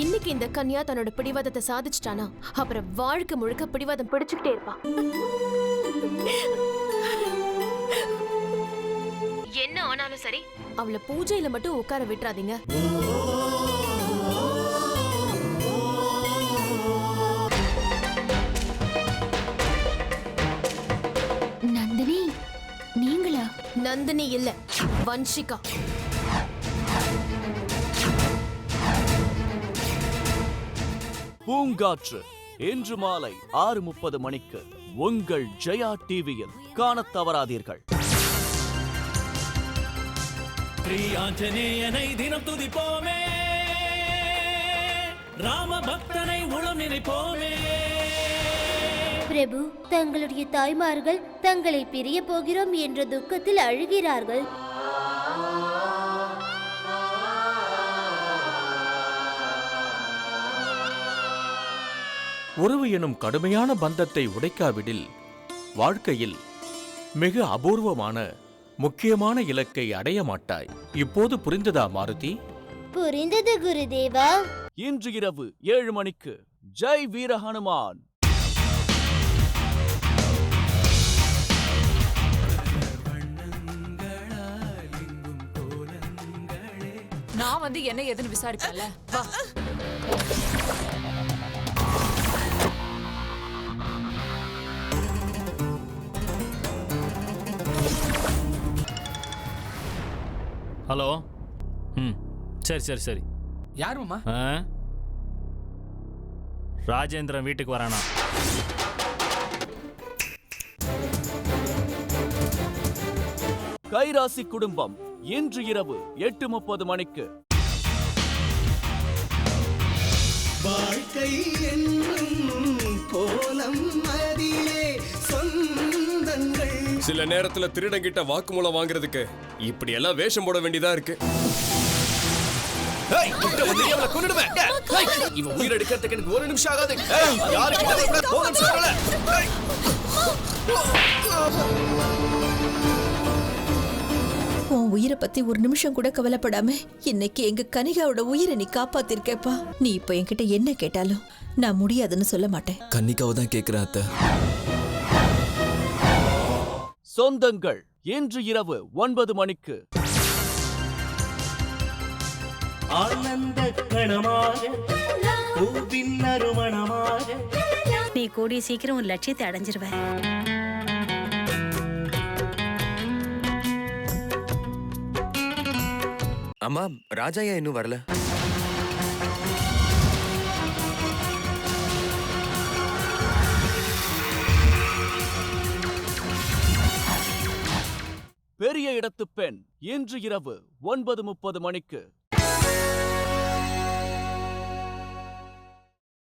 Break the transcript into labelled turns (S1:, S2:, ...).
S1: இன்னைக்கு இந்த கன்யா தன்னோட பிடிவாதத்தை சாதிச்சிட்டானா அப்புறம் வாழ்க்கை முழுக்க பிடிவாதம் பிடிச்சுக்கிட்டே இருப்பான். என்ன ஆனாலும் சரி அவளை பூஜையில மட்டும் உட்கார விட்டுறாதீங்க.
S2: நந்தினி, நீங்களா?
S1: நந்தினி இல்ல, வன்ஷிகா.
S3: பூங்காற்று இன்று மாலை 6:30 மணிக்கு உங்கள் ஜெயா டிவியில் காணத் தவறாதீர்கள்.
S4: ஆஞ்சநேயனை தினம் துதிப்போமே, ராம பக்தனை உளம் நினைப்போமே.
S2: பிரபு, தங்களுடைய தாய்மார்கள் தங்களை பிரிய போகிறோம் என்ற துக்கத்தில் அழுகிறார்கள்.
S5: உறவு எனும் கடுமையான பந்தத்தை உடைக்காவிடில் வாழ்க்கையில் மிக அபூர்வமான முக்கியமான இலக்கை அடைய மாட்டாய். இப்போது புரிந்ததா மாருதி?
S2: புரிந்தது குருதேவா.
S3: இன்று இரவு 7 மணிக்கு ஜெய் வீர ஹனுமான்.
S6: நான் வந்து என்ன ஏதுன்னு விசாரிப்பேன்ல. வா.
S4: ஹலோ. சரி சரி சரி.
S7: யார் மாமா?
S4: ராஜேந்திரன் வீட்டுக்கு வரானா?
S3: கைராசி குடும்பம் இன்று இரவு 8:30 மணிக்கு.
S8: வாழ்க்கை என்னும் கோலம் அதிலே சொந்தங்கள்.
S9: சில நேரத்துல திருடங்கிட்ட வாக்குமூலம் வாங்குறதுக்கு இப்படி எல்லாம் வேஷம் போட வேண்டியதா இருக்கு.
S8: இவன் உயிர் எடுக்கிறதுக்கு எனக்கு 1 நிமிஷம் ஆகாது.
S10: உன் உயிரை பத்தி 1 நிமிஷம் கூட கவலைப்படாம இன்னைக்கு எங்க கனிகாவோட உயிரை நீ காப்பாத்திருக்கப்பா. நீ இப்ப என்கிட்ட என்ன கேட்டாலும் நான் முடியாதுன்னு சொல்ல மாட்டேன்.
S8: கன்னிகாவை தான் கேட்கிறேன் அத்தை.
S3: சொந்தங்கள் இன்று இரவு 9 மணிக்கு.
S4: ஆனந்த கணமாக பூவின் நறுமணமாக
S11: நீ கூடிய சீக்கிரம் ஒரு லட்சியத்தை அடைஞ்சிருவ.
S9: அம்மா, ராஜாயா இன்னும் வரல.
S3: பெரிய இடத்து பெண் இன்று இரவு 9:30 மணிக்கு.